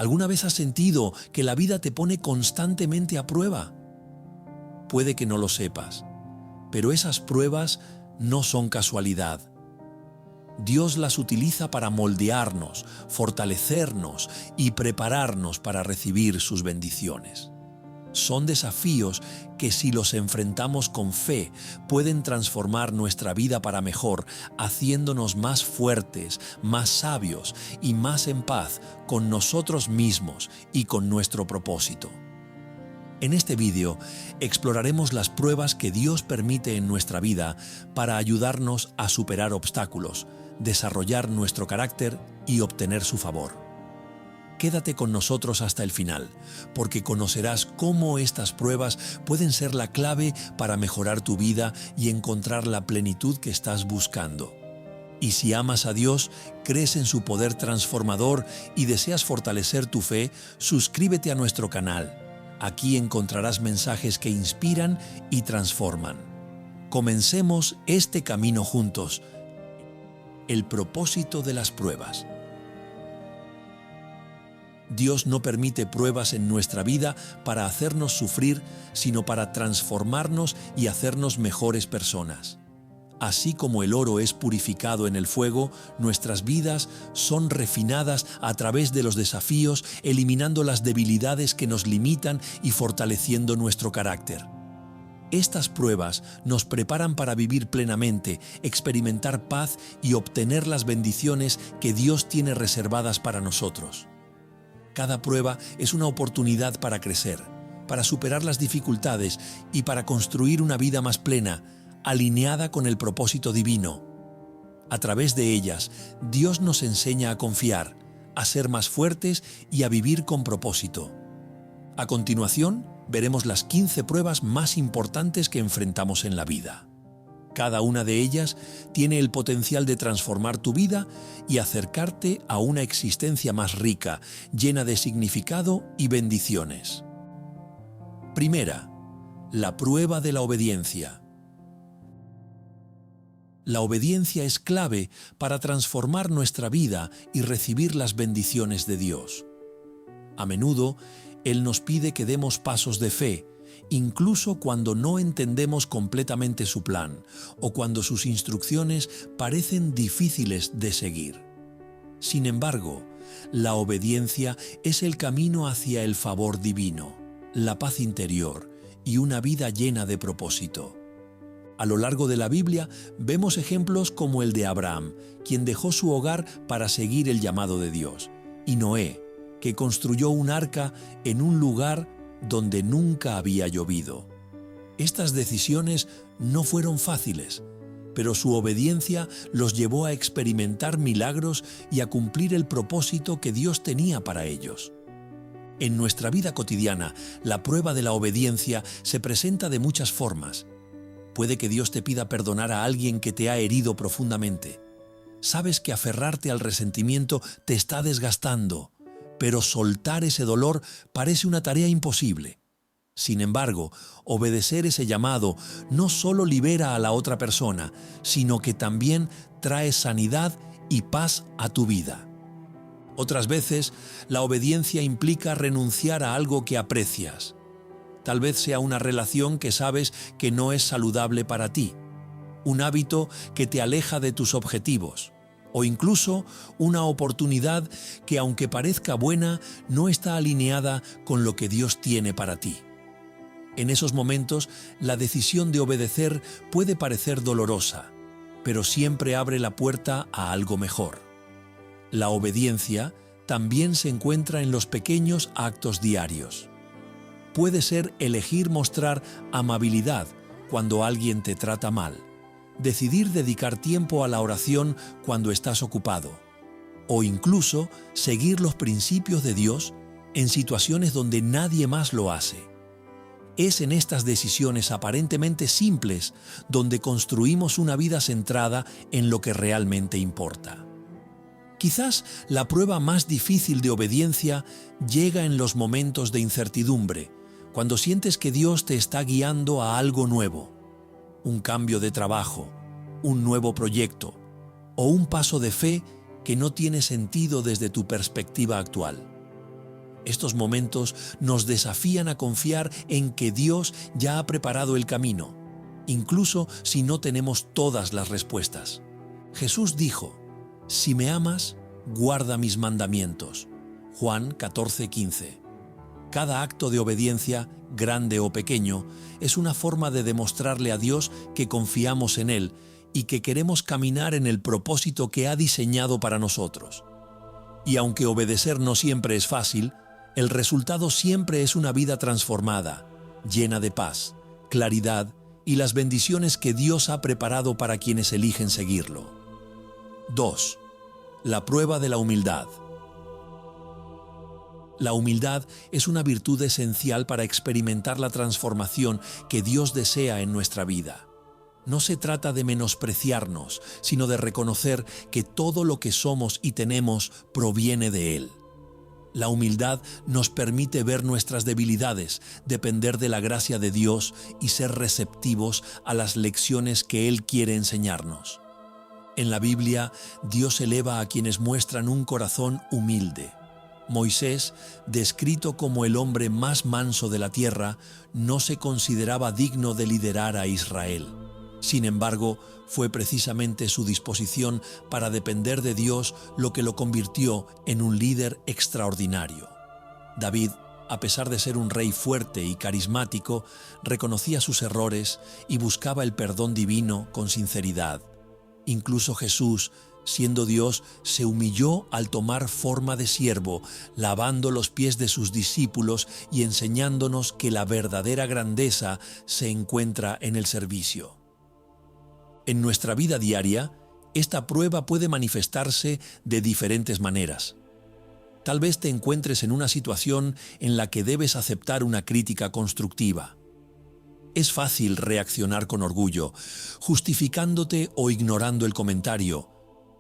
¿Alguna vez has sentido que la vida te pone constantemente a prueba? Puede que no lo sepas, pero esas pruebas no son casualidad. Dios las utiliza para moldearnos, fortalecernos y prepararnos para recibir sus bendiciones. Son desafíos que, si los enfrentamos con fe, pueden transformar nuestra vida para mejor, haciéndonos más fuertes, más sabios y más en paz con nosotros mismos y con nuestro propósito. En este vídeo exploraremos las pruebas que Dios permite en nuestra vida para ayudarnos a superar obstáculos, desarrollar nuestro carácter y obtener su favor. Quédate con nosotros hasta el final, porque conocerás cómo estas pruebas pueden ser la clave para mejorar tu vida y encontrar la plenitud que estás buscando. Y si amas a Dios, crees en su poder transformador y deseas fortalecer tu fe, suscríbete a nuestro canal. Aquí encontrarás mensajes que inspiran y transforman. Comencemos este camino juntos. El propósito de las pruebas. Dios no permite pruebas en nuestra vida para hacernos sufrir, sino para transformarnos y hacernos mejores personas. Así como el oro es purificado en el fuego, nuestras vidas son refinadas a través de los desafíos, eliminando las debilidades que nos limitan y fortaleciendo nuestro carácter. Estas pruebas nos preparan para vivir plenamente, experimentar paz y obtener las bendiciones que Dios tiene reservadas para nosotros. Cada prueba es una oportunidad para crecer, para superar las dificultades y para construir una vida más plena, alineada con el propósito divino. A través de ellas, Dios nos enseña a confiar, a ser más fuertes y a vivir con propósito. A continuación, veremos las 15 pruebas más importantes que enfrentamos en la vida. Cada una de ellas tiene el potencial de transformar tu vida y acercarte a una existencia más rica, llena de significado y bendiciones. Primera, la prueba de la obediencia. La obediencia es clave para transformar nuestra vida y recibir las bendiciones de Dios. A menudo, Él nos pide que demos pasos de fe, incluso cuando no entendemos completamente su plan o cuando sus instrucciones parecen difíciles de seguir. Sin embargo, la obediencia es el camino hacia el favor divino, la paz interior y una vida llena de propósito. A lo largo de la Biblia vemos ejemplos como el de Abraham, quien dejó su hogar para seguir el llamado de Dios, y Noé, que construyó un arca en un lugar donde nunca había llovido. Estas decisiones no fueron fáciles, pero su obediencia los llevó a experimentar milagros y a cumplir el propósito que Dios tenía para ellos. En nuestra vida cotidiana, la prueba de la obediencia se presenta de muchas formas. Puede que Dios te pida perdonar a alguien que te ha herido profundamente. Sabes que aferrarte al resentimiento te está desgastando, pero soltar ese dolor parece una tarea imposible. Sin embargo, obedecer ese llamado no solo libera a la otra persona, sino que también trae sanidad y paz a tu vida. Otras veces, la obediencia implica renunciar a algo que aprecias. Tal vez sea una relación que sabes que no es saludable para ti, un hábito que te aleja de tus objetivos, o incluso una oportunidad que, aunque parezca buena, no está alineada con lo que Dios tiene para ti. En esos momentos, la decisión de obedecer puede parecer dolorosa, pero siempre abre la puerta a algo mejor. La obediencia también se encuentra en los pequeños actos diarios. Puede ser elegir mostrar amabilidad cuando alguien te trata mal, decidir dedicar tiempo a la oración cuando estás ocupado, o incluso seguir los principios de Dios en situaciones donde nadie más lo hace. Es en estas decisiones aparentemente simples donde construimos una vida centrada en lo que realmente importa. Quizás la prueba más difícil de obediencia llega en los momentos de incertidumbre, cuando sientes que Dios te está guiando a algo nuevo, un cambio de trabajo, un nuevo proyecto o un paso de fe que no tiene sentido desde tu perspectiva actual. Estos momentos nos desafían a confiar en que Dios ya ha preparado el camino, incluso si no tenemos todas las respuestas. Jesús dijo: «Si me amas, guarda mis mandamientos». Juan 14:15. Cada acto de obediencia, grande o pequeño, es una forma de demostrarle a Dios que confiamos en Él y que queremos caminar en el propósito que ha diseñado para nosotros. Y aunque obedecer no siempre es fácil, el resultado siempre es una vida transformada, llena de paz, claridad y las bendiciones que Dios ha preparado para quienes eligen seguirlo. 2. La prueba de la humildad. La humildad es una virtud esencial para experimentar la transformación que Dios desea en nuestra vida. No se trata de menospreciarnos, sino de reconocer que todo lo que somos y tenemos proviene de Él. La humildad nos permite ver nuestras debilidades, depender de la gracia de Dios y ser receptivos a las lecciones que Él quiere enseñarnos. En la Biblia, Dios eleva a quienes muestran un corazón humilde. Moisés, descrito como el hombre más manso de la tierra, no se consideraba digno de liderar a Israel. Sin embargo, fue precisamente su disposición para depender de Dios lo que lo convirtió en un líder extraordinario. David, a pesar de ser un rey fuerte y carismático, reconocía sus errores y buscaba el perdón divino con sinceridad. Incluso Jesús, siendo Dios, se humilló al tomar forma de siervo, lavando los pies de sus discípulos y enseñándonos que la verdadera grandeza se encuentra en el servicio. En nuestra vida diaria, esta prueba puede manifestarse de diferentes maneras. Tal vez te encuentres en una situación en la que debes aceptar una crítica constructiva. Es fácil reaccionar con orgullo, justificándote o ignorando el comentario,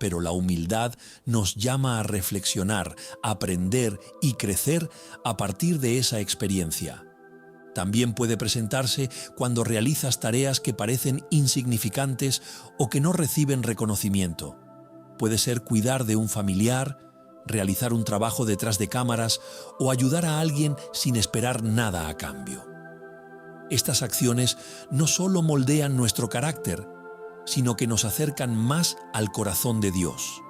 pero la humildad nos llama a reflexionar, aprender y crecer a partir de esa experiencia. También puede presentarse cuando realizas tareas que parecen insignificantes o que no reciben reconocimiento. Puede ser cuidar de un familiar, realizar un trabajo detrás de cámaras o ayudar a alguien sin esperar nada a cambio. Estas acciones no solo moldean nuestro carácter, sino que nos acercan más al corazón de Dios.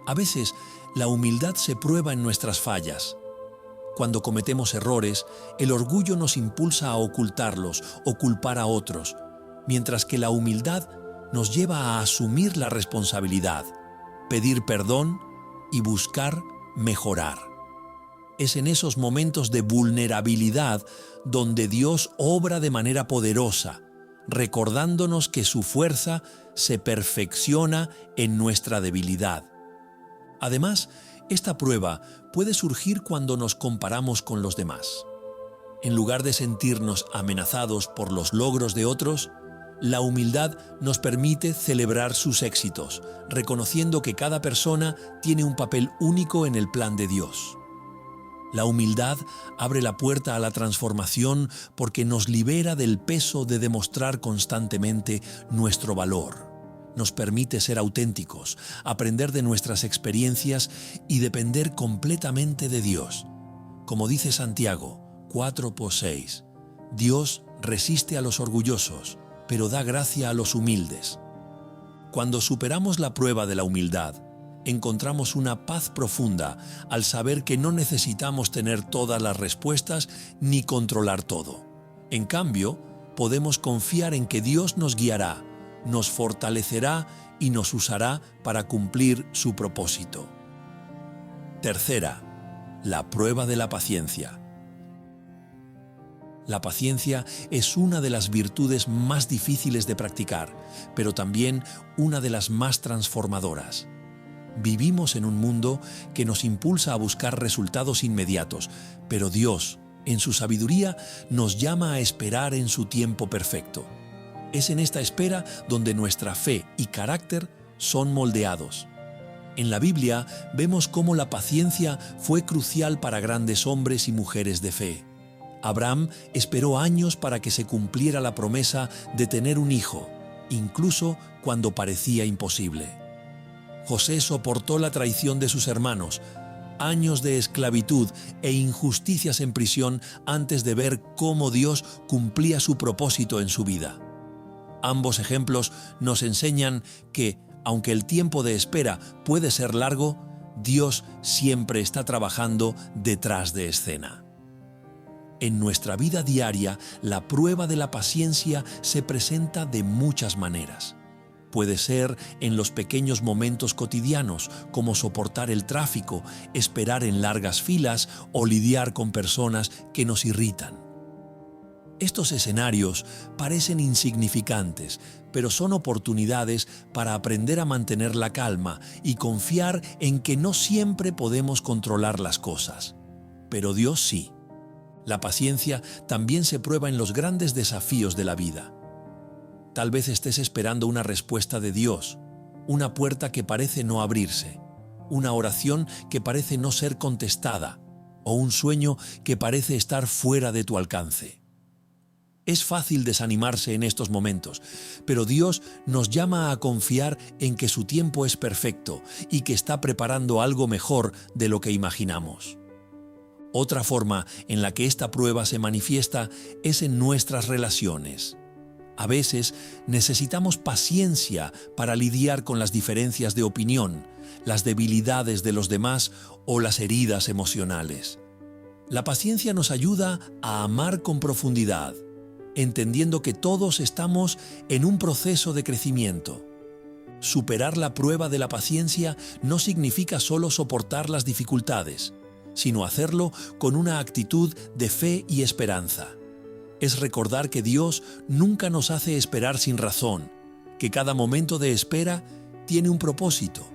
A veces, la humildad se prueba en nuestras fallas. Cuando cometemos errores, el orgullo nos impulsa a ocultarlos o culpar a otros, mientras que la humildad nos lleva a asumir la responsabilidad, pedir perdón y buscar mejorar. Es en esos momentos de vulnerabilidad donde Dios obra de manera poderosa, recordándonos que su fuerza se perfecciona en nuestra debilidad. Además, esta prueba puede surgir cuando nos comparamos con los demás. En lugar de sentirnos amenazados por los logros de otros, la humildad nos permite celebrar sus éxitos, reconociendo que cada persona tiene un papel único en el plan de Dios. La humildad abre la puerta a la transformación porque nos libera del peso de demostrar constantemente nuestro valor. Nos permite ser auténticos, aprender de nuestras experiencias y depender completamente de Dios. Como dice Santiago 4:6, Dios resiste a los orgullosos, pero da gracia a los humildes. Cuando superamos la prueba de la humildad, encontramos una paz profunda al saber que no necesitamos tener todas las respuestas ni controlar todo. En cambio, podemos confiar en que Dios nos guiará, nos fortalecerá y nos usará para cumplir su propósito. Tercera, la prueba de la paciencia. La paciencia es una de las virtudes más difíciles de practicar, pero también una de las más transformadoras. Vivimos en un mundo que nos impulsa a buscar resultados inmediatos, pero Dios, en su sabiduría, nos llama a esperar en su tiempo perfecto. Es en esta espera donde nuestra fe y carácter son moldeados. En la Biblia vemos cómo la paciencia fue crucial para grandes hombres y mujeres de fe. Abraham esperó años para que se cumpliera la promesa de tener un hijo, incluso cuando parecía imposible. José soportó la traición de sus hermanos, años de esclavitud e injusticias en prisión antes de ver cómo Dios cumplía su propósito en su vida. Ambos ejemplos nos enseñan que, aunque el tiempo de espera puede ser largo, Dios siempre está trabajando detrás de escena. En nuestra vida diaria, la prueba de la paciencia se presenta de muchas maneras. Puede ser en los pequeños momentos cotidianos, como soportar el tráfico, esperar en largas filas o lidiar con personas que nos irritan. Estos escenarios parecen insignificantes, pero son oportunidades para aprender a mantener la calma y confiar en que no siempre podemos controlar las cosas. Pero Dios sí. La paciencia también se prueba en los grandes desafíos de la vida. Tal vez estés esperando una respuesta de Dios, una puerta que parece no abrirse, una oración que parece no ser contestada o un sueño que parece estar fuera de tu alcance. Es fácil desanimarse en estos momentos, pero Dios nos llama a confiar en que su tiempo es perfecto y que está preparando algo mejor de lo que imaginamos. Otra forma en la que esta prueba se manifiesta es en nuestras relaciones. A veces necesitamos paciencia para lidiar con las diferencias de opinión, las debilidades de los demás o las heridas emocionales. La paciencia nos ayuda a amar con profundidad, entendiendo que todos estamos en un proceso de crecimiento. Superar la prueba de la paciencia no significa solo soportar las dificultades, sino hacerlo con una actitud de fe y esperanza. Es recordar que Dios nunca nos hace esperar sin razón, que cada momento de espera tiene un propósito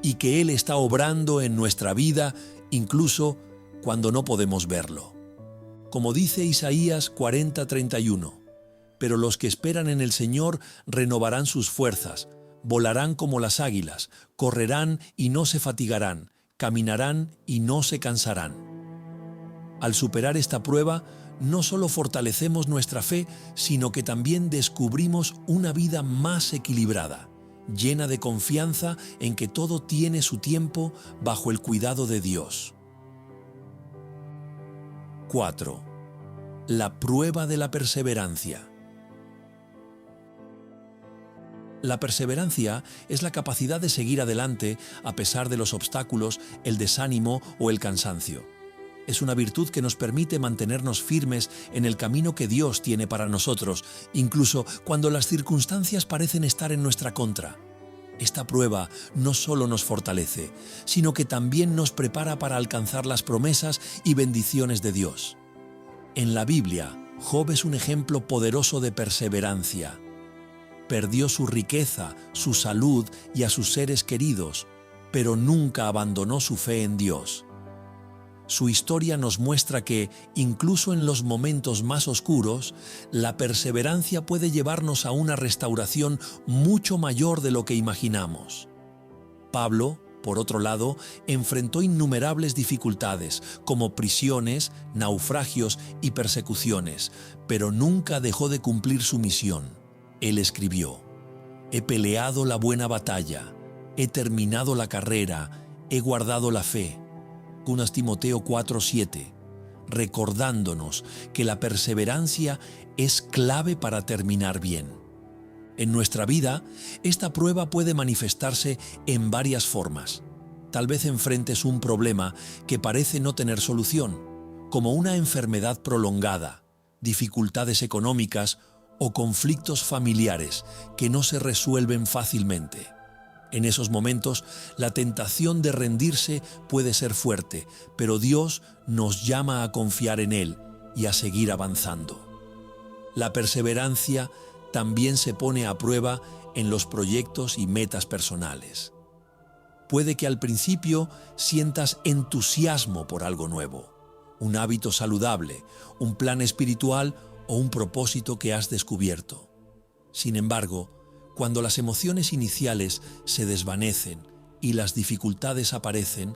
y que Él está obrando en nuestra vida incluso cuando no podemos verlo. Como dice Isaías 40:31, pero los que esperan en el Señor renovarán sus fuerzas, volarán como las águilas, correrán y no se fatigarán, caminarán y no se cansarán. Al superar esta prueba, no solo fortalecemos nuestra fe, sino que también descubrimos una vida más equilibrada, llena de confianza en que todo tiene su tiempo bajo el cuidado de Dios. 4. La prueba de la perseverancia. La perseverancia es la capacidad de seguir adelante a pesar de los obstáculos, el desánimo o el cansancio. Es una virtud que nos permite mantenernos firmes en el camino que Dios tiene para nosotros, incluso cuando las circunstancias parecen estar en nuestra contra. Esta prueba no solo nos fortalece, sino que también nos prepara para alcanzar las promesas y bendiciones de Dios. En la Biblia, Job es un ejemplo poderoso de perseverancia. Perdió su riqueza, su salud y a sus seres queridos, pero nunca abandonó su fe en Dios. Su historia nos muestra que, incluso en los momentos más oscuros, la perseverancia puede llevarnos a una restauración mucho mayor de lo que imaginamos. Pablo, por otro lado, enfrentó innumerables dificultades, como prisiones, naufragios y persecuciones, pero nunca dejó de cumplir su misión. Él escribió: «He peleado la buena batalla, he terminado la carrera, he guardado la fe». 2 Timoteo 4:7, recordándonos que la perseverancia es clave para terminar bien. En nuestra vida, esta prueba puede manifestarse en varias formas. Tal vez enfrentes un problema que parece no tener solución, como una enfermedad prolongada, dificultades económicas o conflictos familiares que no se resuelven fácilmente. En esos momentos, la tentación de rendirse puede ser fuerte, pero Dios nos llama a confiar en Él y a seguir avanzando. La perseverancia también se pone a prueba en los proyectos y metas personales. Puede que al principio sientas entusiasmo por algo nuevo, un hábito saludable, un plan espiritual o un propósito que has descubierto. Sin embargo, cuando las emociones iniciales se desvanecen y las dificultades aparecen,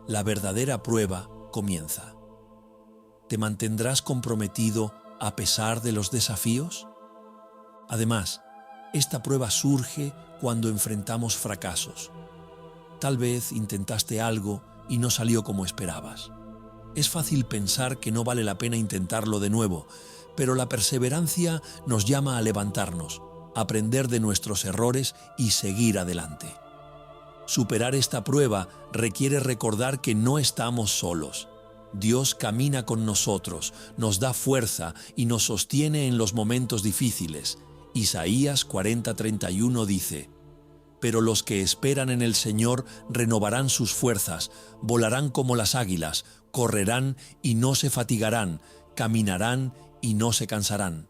la verdadera prueba comienza. ¿Te mantendrás comprometido a pesar de los desafíos? Además, esta prueba surge cuando enfrentamos fracasos. Tal vez intentaste algo y no salió como esperabas. Es fácil pensar que no vale la pena intentarlo de nuevo, pero la perseverancia nos llama a levantarnos, aprender de nuestros errores y seguir adelante. Superar esta prueba requiere recordar que no estamos solos. Dios camina con nosotros, nos da fuerza y nos sostiene en los momentos difíciles. Isaías 40:31 dice: «Pero los que esperan en el Señor renovarán sus fuerzas, volarán como las águilas, correrán y no se fatigarán, caminarán y no se cansarán».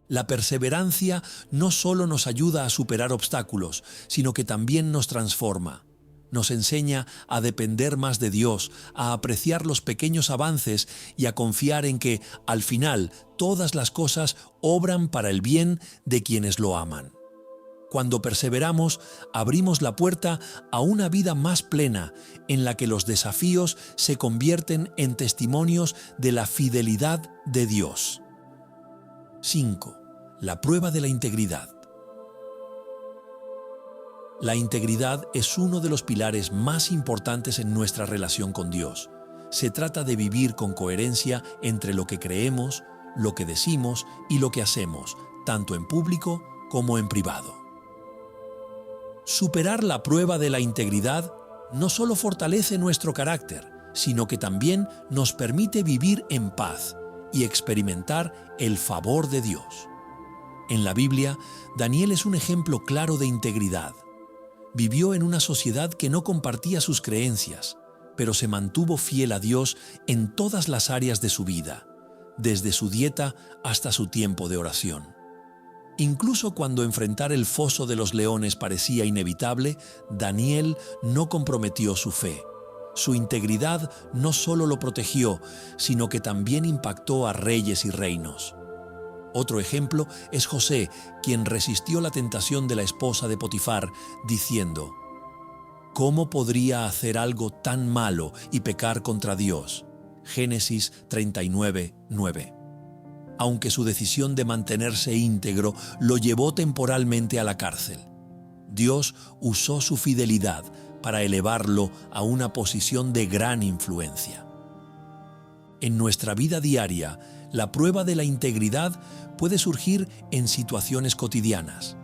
La perseverancia no solo nos ayuda a superar obstáculos, sino que también nos transforma. Nos enseña a depender más de Dios, a apreciar los pequeños avances y a confiar en que, al final, todas las cosas obran para el bien de quienes lo aman. Cuando perseveramos, abrimos la puerta a una vida más plena, en la que los desafíos se convierten en testimonios de la fidelidad de Dios. 5. La prueba de la integridad. La integridad es uno de los pilares más importantes en nuestra relación con Dios. Se trata de vivir con coherencia entre lo que creemos, lo que decimos y lo que hacemos, tanto en público como en privado. Superar la prueba de la integridad no solo fortalece nuestro carácter, sino que también nos permite vivir en paz y experimentar el favor de Dios. En la Biblia, Daniel es un ejemplo claro de integridad. Vivió en una sociedad que no compartía sus creencias, pero se mantuvo fiel a Dios en todas las áreas de su vida, desde su dieta hasta su tiempo de oración. Incluso cuando enfrentar el foso de los leones parecía inevitable, Daniel no comprometió su fe. Su integridad no solo lo protegió, sino que también impactó a reyes y reinos. Otro ejemplo es José, quien resistió la tentación de la esposa de Potifar, diciendo: «¿Cómo podría hacer algo tan malo y pecar contra Dios?». Génesis 39:9. Aunque su decisión de mantenerse íntegro lo llevó temporalmente a la cárcel, Dios usó su fidelidad para elevarlo a una posición de gran influencia. En nuestra vida diaria, la prueba de la integridad puede surgir en situaciones cotidianas.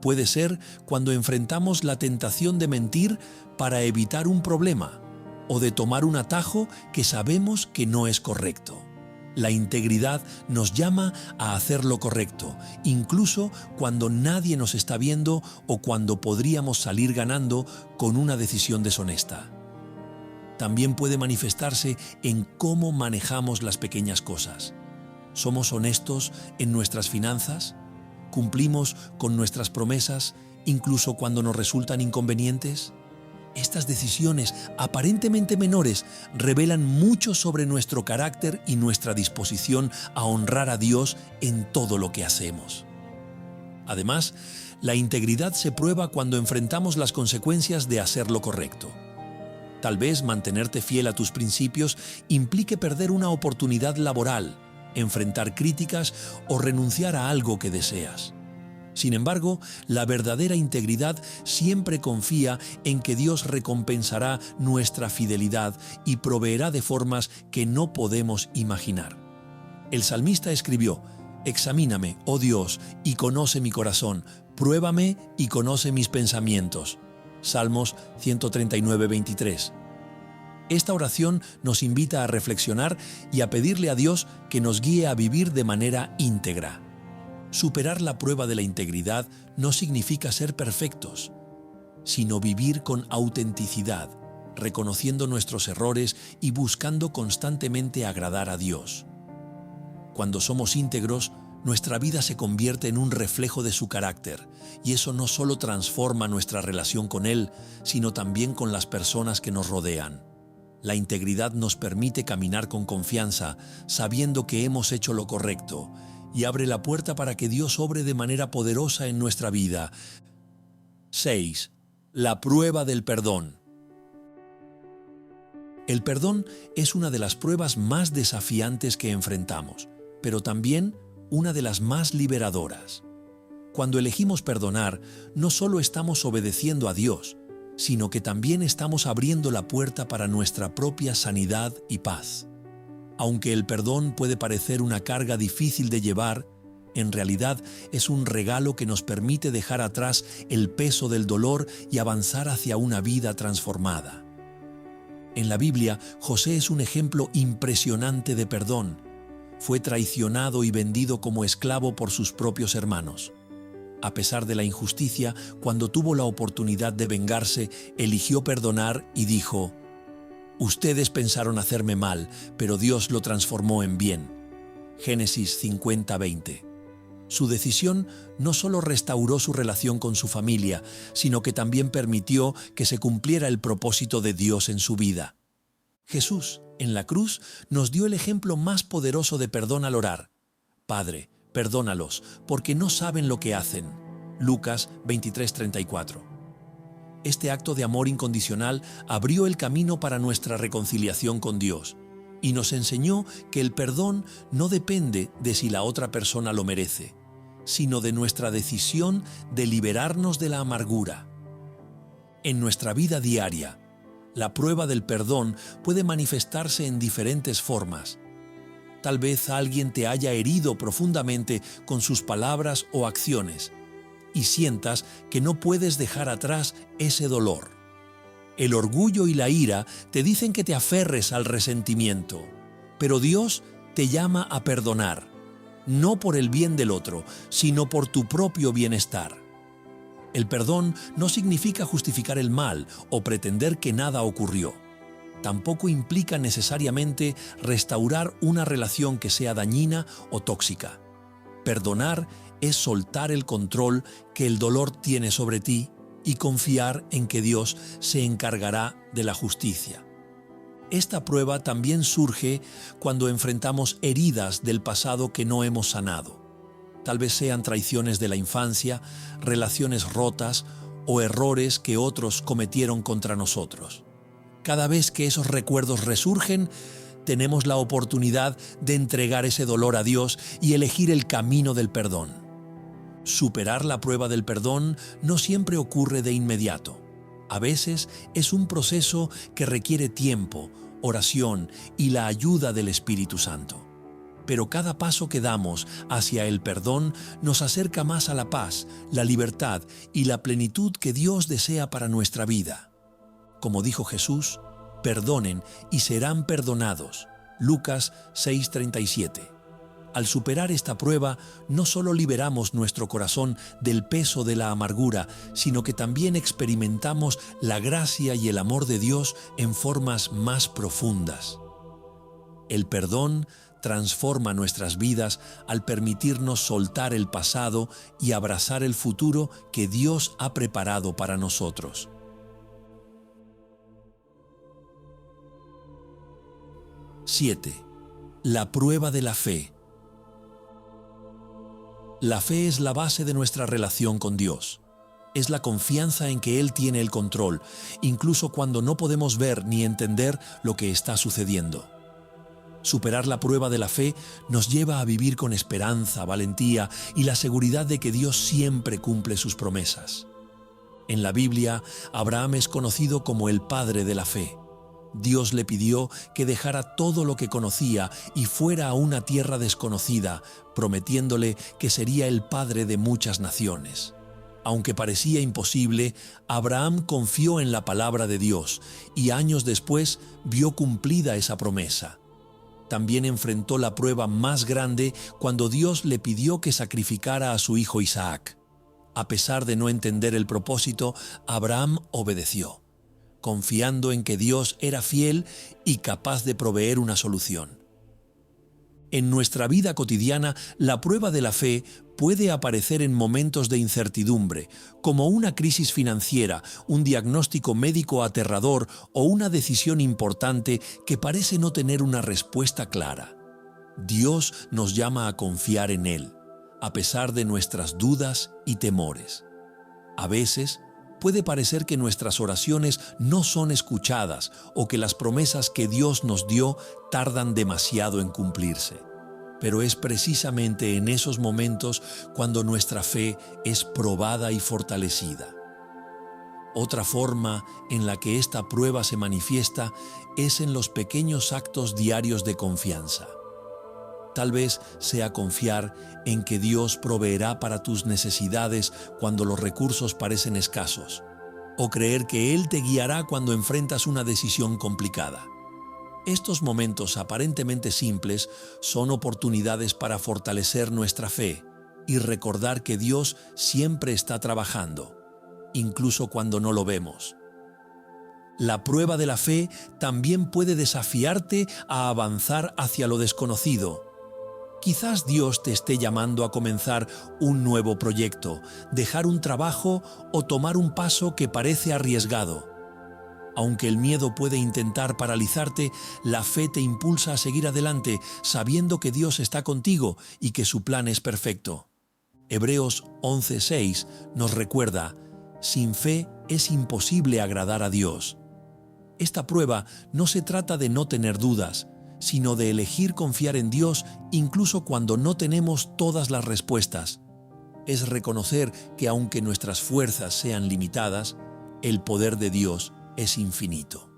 Puede ser cuando enfrentamos la tentación de mentir para evitar un problema o de tomar un atajo que sabemos que no es correcto. La integridad nos llama a hacer lo correcto, incluso cuando nadie nos está viendo o cuando podríamos salir ganando con una decisión deshonesta. También puede manifestarse en cómo manejamos las pequeñas cosas. ¿Somos honestos en nuestras finanzas? ¿Cumplimos con nuestras promesas, incluso cuando nos resultan inconvenientes? Estas decisiones, aparentemente menores, revelan mucho sobre nuestro carácter y nuestra disposición a honrar a Dios en todo lo que hacemos. Además, la integridad se prueba cuando enfrentamos las consecuencias de hacer lo correcto. Tal vez mantenerte fiel a tus principios implique perder una oportunidad laboral, enfrentar críticas o renunciar a algo que deseas. Sin embargo, la verdadera integridad siempre confía en que Dios recompensará nuestra fidelidad y proveerá de formas que no podemos imaginar. El salmista escribió: «Examíname, oh Dios, y conoce mi corazón, pruébame y conoce mis pensamientos». Salmos 139:23. Esta oración nos invita a reflexionar y a pedirle a Dios que nos guíe a vivir de manera íntegra. Superar la prueba de la integridad no significa ser perfectos, sino vivir con autenticidad, reconociendo nuestros errores y buscando constantemente agradar a Dios. Cuando somos íntegros, nuestra vida se convierte en un reflejo de su carácter, y eso no solo transforma nuestra relación con Él, sino también con las personas que nos rodean. La integridad nos permite caminar con confianza, sabiendo que hemos hecho lo correcto, y abre la puerta para que Dios obre de manera poderosa en nuestra vida. 6. La prueba del perdón. El perdón es una de las pruebas más desafiantes que enfrentamos, pero también una de las más liberadoras. Cuando elegimos perdonar, no solo estamos obedeciendo a Dios, sino que también estamos abriendo la puerta para nuestra propia sanidad y paz. Aunque el perdón puede parecer una carga difícil de llevar, en realidad es un regalo que nos permite dejar atrás el peso del dolor y avanzar hacia una vida transformada. En la Biblia, José es un ejemplo impresionante de perdón. Fue traicionado y vendido como esclavo por sus propios hermanos. A pesar de la injusticia, cuando tuvo la oportunidad de vengarse, eligió perdonar y dijo: «Ustedes pensaron hacerme mal, pero Dios lo transformó en bien». Génesis 50:20. Su decisión no solo restauró su relación con su familia, sino que también permitió que se cumpliera el propósito de Dios en su vida. Jesús, en la cruz, nos dio el ejemplo más poderoso de perdón al orar: «Padre, perdónalos, porque no saben lo que hacen». Lucas 23:34. Este acto de amor incondicional abrió el camino para nuestra reconciliación con Dios y nos enseñó que el perdón no depende de si la otra persona lo merece, sino de nuestra decisión de liberarnos de la amargura. En nuestra vida diaria, la prueba del perdón puede manifestarse en diferentes formas. Tal vez alguien te haya herido profundamente con sus palabras o acciones y sientas que no puedes dejar atrás ese dolor. El orgullo y la ira te dicen que te aferres al resentimiento, pero Dios te llama a perdonar, no por el bien del otro, sino por tu propio bienestar. El perdón no significa justificar el mal o pretender que nada ocurrió. Tampoco implica necesariamente restaurar una relación que sea dañina o tóxica. Perdonar es soltar el control que el dolor tiene sobre ti y confiar en que Dios se encargará de la justicia. Esta prueba también surge cuando enfrentamos heridas del pasado que no hemos sanado. Tal vez sean traiciones de la infancia, relaciones rotas o errores que otros cometieron contra nosotros. Cada vez que esos recuerdos resurgen, tenemos la oportunidad de entregar ese dolor a Dios y elegir el camino del perdón. Superar la prueba del perdón no siempre ocurre de inmediato. A veces es un proceso que requiere tiempo, oración y la ayuda del Espíritu Santo. Pero cada paso que damos hacia el perdón nos acerca más a la paz, la libertad y la plenitud que Dios desea para nuestra vida. Como dijo Jesús, perdonen y serán perdonados. Lucas 6:37. Al superar esta prueba, no solo liberamos nuestro corazón del peso de la amargura, sino que también experimentamos la gracia y el amor de Dios en formas más profundas. El perdón transforma nuestras vidas al permitirnos soltar el pasado y abrazar el futuro que Dios ha preparado para nosotros. 7. La prueba de la fe. La fe es la base de nuestra relación con Dios. Es la confianza en que Él tiene el control, incluso cuando no podemos ver ni entender lo que está sucediendo. Superar la prueba de la fe nos lleva a vivir con esperanza, valentía y la seguridad de que Dios siempre cumple sus promesas. En la Biblia, Abraham es conocido como el padre de la fe. Dios le pidió que dejara todo lo que conocía y fuera a una tierra desconocida, prometiéndole que sería el padre de muchas naciones. Aunque parecía imposible, Abraham confió en la palabra de Dios y años después vio cumplida esa promesa. También enfrentó la prueba más grande cuando Dios le pidió que sacrificara a su hijo Isaac. A pesar de no entender el propósito, Abraham obedeció, confiando en que Dios era fiel y capaz de proveer una solución. En nuestra vida cotidiana, la prueba de la fe puede aparecer en momentos de incertidumbre, como una crisis financiera, un diagnóstico médico aterrador o una decisión importante que parece no tener una respuesta clara. Dios nos llama a confiar en Él, a pesar de nuestras dudas y temores. A veces, puede parecer que nuestras oraciones no son escuchadas o que las promesas que Dios nos dio tardan demasiado en cumplirse. Pero es precisamente en esos momentos cuando nuestra fe es probada y fortalecida. Otra forma en la que esta prueba se manifiesta es en los pequeños actos diarios de confianza. Tal vez sea confiar en que Dios proveerá para tus necesidades cuando los recursos parecen escasos, o creer que Él te guiará cuando enfrentas una decisión complicada. Estos momentos aparentemente simples son oportunidades para fortalecer nuestra fe y recordar que Dios siempre está trabajando, incluso cuando no lo vemos. La prueba de la fe también puede desafiarte a avanzar hacia lo desconocido. Quizás Dios te esté llamando a comenzar un nuevo proyecto, dejar un trabajo o tomar un paso que parece arriesgado. Aunque el miedo puede intentar paralizarte, la fe te impulsa a seguir adelante, sabiendo que Dios está contigo y que su plan es perfecto. Hebreos 11:6 nos recuerda: sin fe es imposible agradar a Dios. Esta prueba no se trata de no tener dudas, sino de elegir confiar en Dios incluso cuando no tenemos todas las respuestas. Es reconocer que aunque nuestras fuerzas sean limitadas, el poder de Dios es infinito.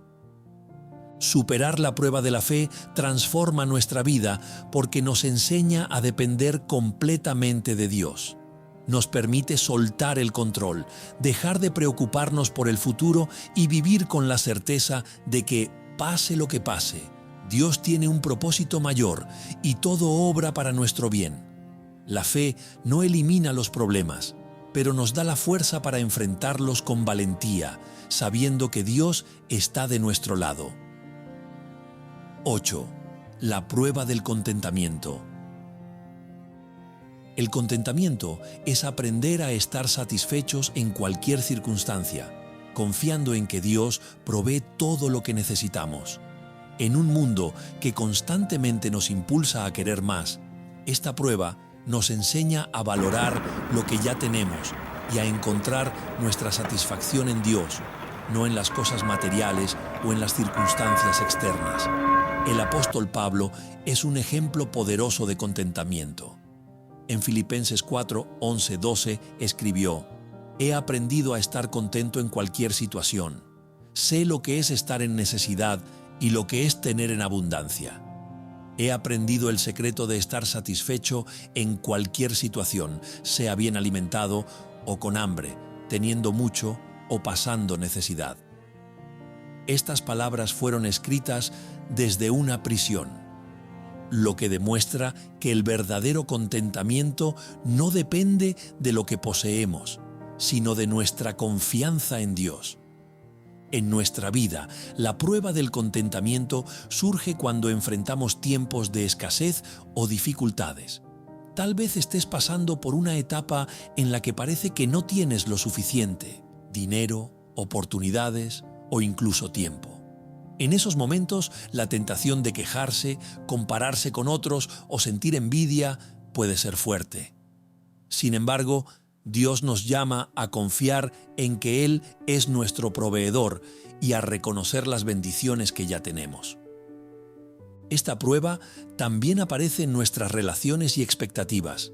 Superar la prueba de la fe transforma nuestra vida porque nos enseña a depender completamente de Dios. Nos permite soltar el control, dejar de preocuparnos por el futuro y vivir con la certeza de que, pase lo que pase, Dios tiene un propósito mayor y todo obra para nuestro bien. La fe no elimina los problemas, pero nos da la fuerza para enfrentarlos con valentía, sabiendo que Dios está de nuestro lado. 8. La prueba del contentamiento. El contentamiento es aprender a estar satisfechos en cualquier circunstancia, confiando en que Dios provee todo lo que necesitamos. En un mundo que constantemente nos impulsa a querer más, esta prueba nos enseña a valorar lo que ya tenemos y a encontrar nuestra satisfacción en Dios, no en las cosas materiales o en las circunstancias externas. El apóstol Pablo es un ejemplo poderoso de contentamiento. En Filipenses 4, 11, 12 escribió: «He aprendido a estar contento en cualquier situación. Sé lo que es estar en necesidad y lo que es tener en abundancia. He aprendido el secreto de estar satisfecho en cualquier situación, sea bien alimentado o con hambre, teniendo mucho o pasando necesidad». Estas palabras fueron escritas desde una prisión, lo que demuestra que el verdadero contentamiento no depende de lo que poseemos, sino de nuestra confianza en Dios. En nuestra vida, la prueba del contentamiento surge cuando enfrentamos tiempos de escasez o dificultades. Tal vez estés pasando por una etapa en la que parece que no tienes lo suficiente: dinero, oportunidades o incluso tiempo. En esos momentos, la tentación de quejarse, compararse con otros o sentir envidia puede ser fuerte. Sin embargo, Dios nos llama a confiar en que Él es nuestro proveedor y a reconocer las bendiciones que ya tenemos. Esta prueba también aparece en nuestras relaciones y expectativas.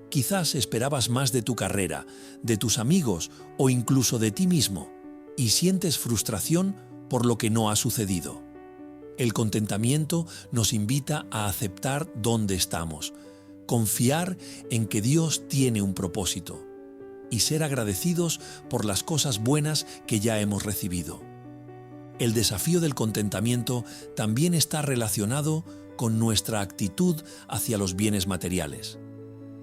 Quizás esperabas más de tu carrera, de tus amigos o incluso de ti mismo, y sientes frustración por lo que no ha sucedido. El contentamiento nos invita a aceptar dónde estamos, confiar en que Dios tiene un propósito y ser agradecidos por las cosas buenas que ya hemos recibido. El desafío del contentamiento también está relacionado con nuestra actitud hacia los bienes materiales.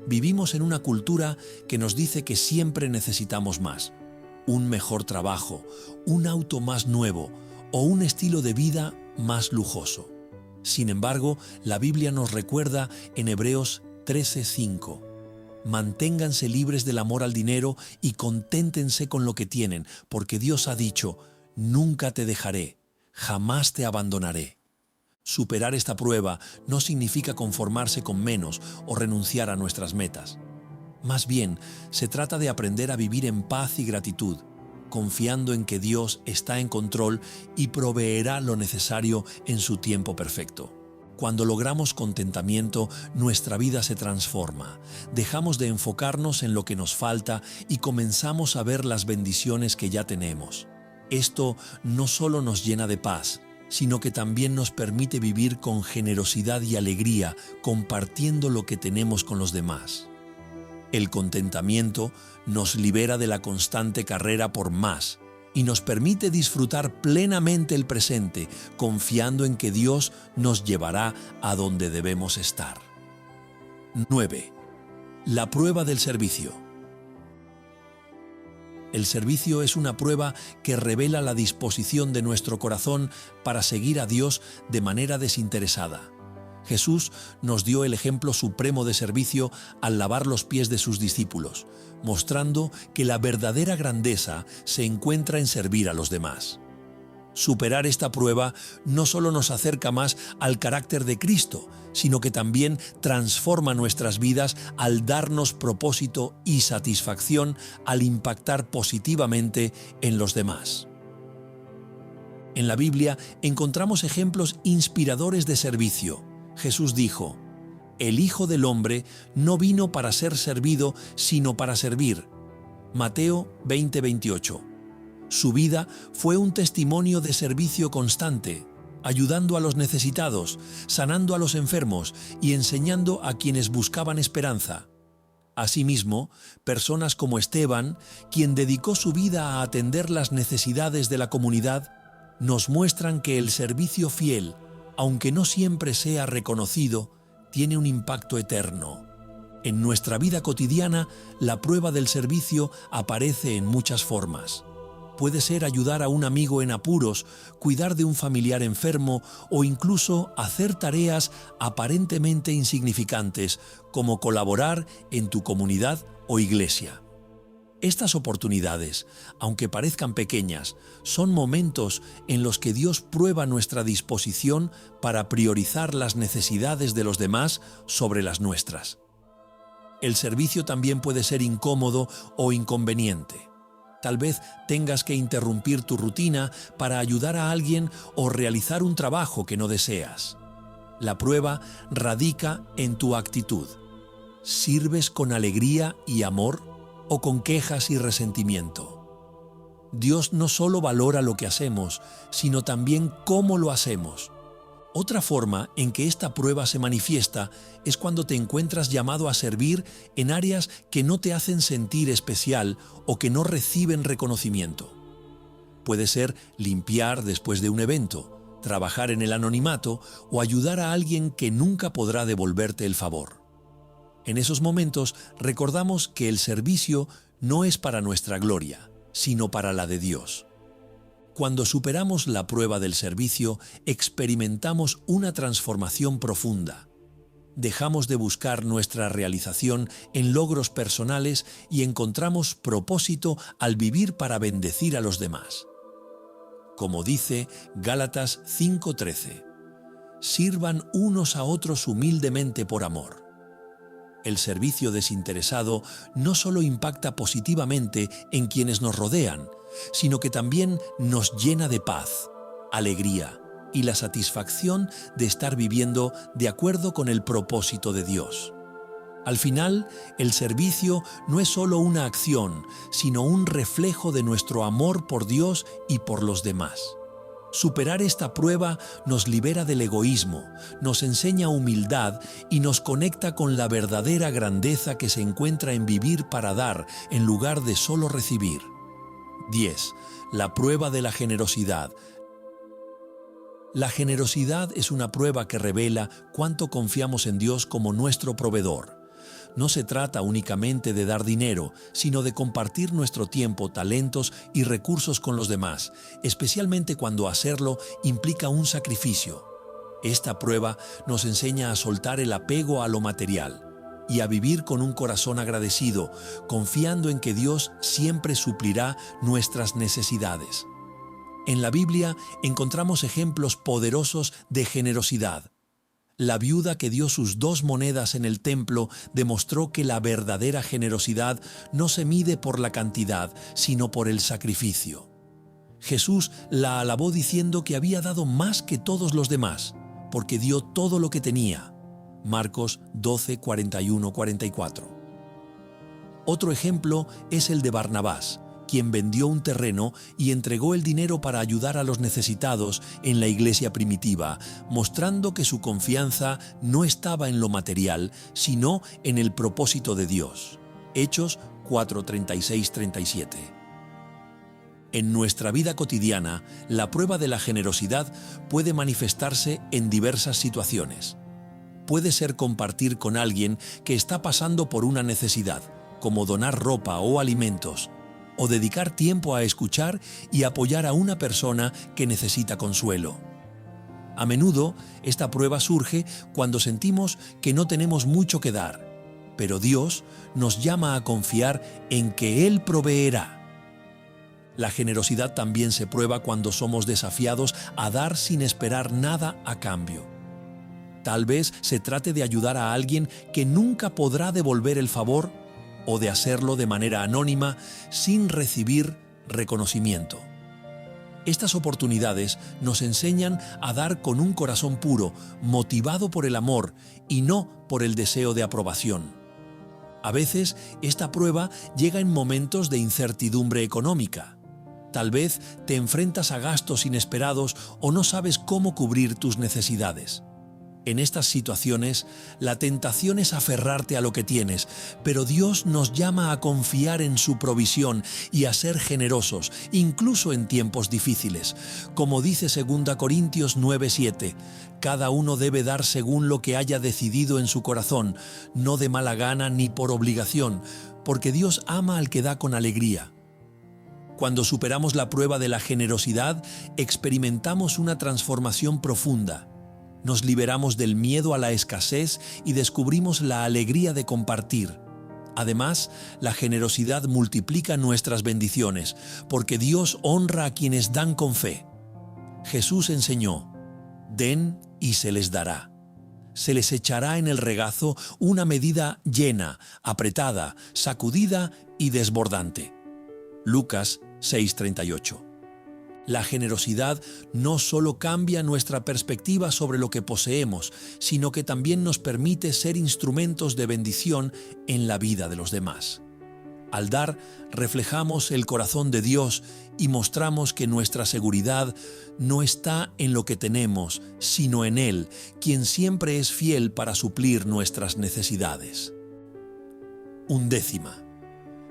Vivimos en una cultura que nos dice que siempre necesitamos más: un mejor trabajo, un auto más nuevo o un estilo de vida más lujoso. Sin embargo, la Biblia nos recuerda en Hebreos 13:5: «Manténganse libres del amor al dinero y conténtense con lo que tienen, porque Dios ha dicho: nunca te dejaré, jamás te abandonaré». Superar esta prueba no significa conformarse con menos o renunciar a nuestras metas. Más bien, se trata de aprender a vivir en paz y gratitud, confiando en que Dios está en control y proveerá lo necesario en su tiempo perfecto. Cuando logramos contentamiento, nuestra vida se transforma. Dejamos de enfocarnos en lo que nos falta y comenzamos a ver las bendiciones que ya tenemos. Esto no solo nos llena de paz, sino que también nos permite vivir con generosidad y alegría, compartiendo lo que tenemos con los demás. El contentamiento nos libera de la constante carrera por más y nos permite disfrutar plenamente el presente, confiando en que Dios nos llevará a donde debemos estar. 9. La prueba del servicio. El servicio es una prueba que revela la disposición de nuestro corazón para seguir a Dios de manera desinteresada. Jesús nos dio el ejemplo supremo de servicio al lavar los pies de sus discípulos, mostrando que la verdadera grandeza se encuentra en servir a los demás. Superar esta prueba no solo nos acerca más al carácter de Cristo, sino que también transforma nuestras vidas al darnos propósito y satisfacción al impactar positivamente en los demás. En la Biblia encontramos ejemplos inspiradores de servicio. Jesús dijo: «El Hijo del Hombre no vino para ser servido, sino para servir». Mateo 20:28. Su vida fue un testimonio de servicio constante, ayudando a los necesitados, sanando a los enfermos y enseñando a quienes buscaban esperanza. Asimismo, personas como Esteban, quien dedicó su vida a atender las necesidades de la comunidad, nos muestran que el servicio fiel, aunque no siempre sea reconocido, tiene un impacto eterno. En nuestra vida cotidiana, la prueba del servicio aparece en muchas formas. Puede ser ayudar a un amigo en apuros, cuidar de un familiar enfermo o incluso hacer tareas aparentemente insignificantes, como colaborar en tu comunidad o iglesia. Estas oportunidades, aunque parezcan pequeñas, son momentos en los que Dios prueba nuestra disposición para priorizar las necesidades de los demás sobre las nuestras. El servicio también puede ser incómodo o inconveniente. Tal vez tengas que interrumpir tu rutina para ayudar a alguien o realizar un trabajo que no deseas. La prueba radica en tu actitud. ¿Sirves con alegría y amor o con quejas y resentimiento? Dios no solo valora lo que hacemos, sino también cómo lo hacemos. Otra forma en que esta prueba se manifiesta es cuando te encuentras llamado a servir en áreas que no te hacen sentir especial o que no reciben reconocimiento. Puede ser limpiar después de un evento, trabajar en el anonimato o ayudar a alguien que nunca podrá devolverte el favor. En esos momentos recordamos que el servicio no es para nuestra gloria, sino para la de Dios. Cuando superamos la prueba del servicio, experimentamos una transformación profunda. Dejamos de buscar nuestra realización en logros personales y encontramos propósito al vivir para bendecir a los demás. Como dice Gálatas 5:13, sirvan unos a otros humildemente por amor. El servicio desinteresado no solo impacta positivamente en quienes nos rodean, sino que también nos llena de paz, alegría y la satisfacción de estar viviendo de acuerdo con el propósito de Dios. Al final, el servicio no es solo una acción, sino un reflejo de nuestro amor por Dios y por los demás. Superar esta prueba nos libera del egoísmo, nos enseña humildad y nos conecta con la verdadera grandeza que se encuentra en vivir para dar en lugar de solo recibir. 10. La prueba de la generosidad. La generosidad es una prueba que revela cuánto confiamos en Dios como nuestro proveedor. No se trata únicamente de dar dinero, sino de compartir nuestro tiempo, talentos y recursos con los demás, especialmente cuando hacerlo implica un sacrificio. Esta prueba nos enseña a soltar el apego a lo material y a vivir con un corazón agradecido, confiando en que Dios siempre suplirá nuestras necesidades. En la Biblia encontramos ejemplos poderosos de generosidad. La viuda que dio sus 2 monedas en el templo demostró que la verdadera generosidad no se mide por la cantidad, sino por el sacrificio. Jesús la alabó diciendo que había dado más que todos los demás, porque dio todo lo que tenía. Marcos 12, 41, 44. Otro ejemplo es el de Barnabás, quien vendió un terreno y entregó el dinero para ayudar a los necesitados en la iglesia primitiva, mostrando que su confianza no estaba en lo material, sino en el propósito de Dios. Hechos 4, 36, 37. En nuestra vida cotidiana, la prueba de la generosidad puede manifestarse en diversas situaciones. Puede ser compartir con alguien que está pasando por una necesidad, como donar ropa o alimentos, o dedicar tiempo a escuchar y apoyar a una persona que necesita consuelo. A menudo, esta prueba surge cuando sentimos que no tenemos mucho que dar, pero Dios nos llama a confiar en que Él proveerá. La generosidad también se prueba cuando somos desafiados a dar sin esperar nada a cambio. Tal vez se trate de ayudar a alguien que nunca podrá devolver el favor o de hacerlo de manera anónima sin recibir reconocimiento. Estas oportunidades nos enseñan a dar con un corazón puro, motivado por el amor y no por el deseo de aprobación. A veces, esta prueba llega en momentos de incertidumbre económica. Tal vez te enfrentas a gastos inesperados o no sabes cómo cubrir tus necesidades. En estas situaciones, la tentación es aferrarte a lo que tienes, pero Dios nos llama a confiar en su provisión y a ser generosos, incluso en tiempos difíciles. Como dice 2 Corintios 9:7, cada uno debe dar según lo que haya decidido en su corazón, no de mala gana ni por obligación, porque Dios ama al que da con alegría. Cuando superamos la prueba de la generosidad, experimentamos una transformación profunda. Nos liberamos del miedo a la escasez y descubrimos la alegría de compartir. Además, la generosidad multiplica nuestras bendiciones, porque Dios honra a quienes dan con fe. Jesús enseñó: den y se les dará. Se les echará en el regazo una medida llena, apretada, sacudida y desbordante. Lucas 6:38. La generosidad no solo cambia nuestra perspectiva sobre lo que poseemos, sino que también nos permite ser instrumentos de bendición en la vida de los demás. Al dar, reflejamos el corazón de Dios y mostramos que nuestra seguridad no está en lo que tenemos, sino en Él, quien siempre es fiel para suplir nuestras necesidades. 11.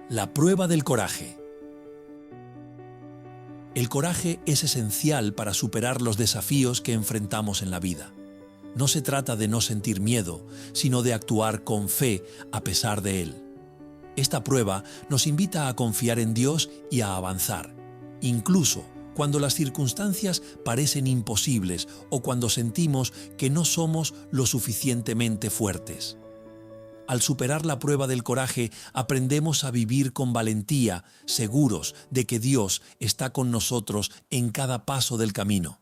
La prueba del coraje. El coraje es esencial para superar los desafíos que enfrentamos en la vida. No se trata de no sentir miedo, sino de actuar con fe a pesar de él. Esta prueba nos invita a confiar en Dios y a avanzar, incluso cuando las circunstancias parecen imposibles o cuando sentimos que no somos lo suficientemente fuertes. Al superar la prueba del coraje, aprendemos a vivir con valentía, seguros de que Dios está con nosotros en cada paso del camino.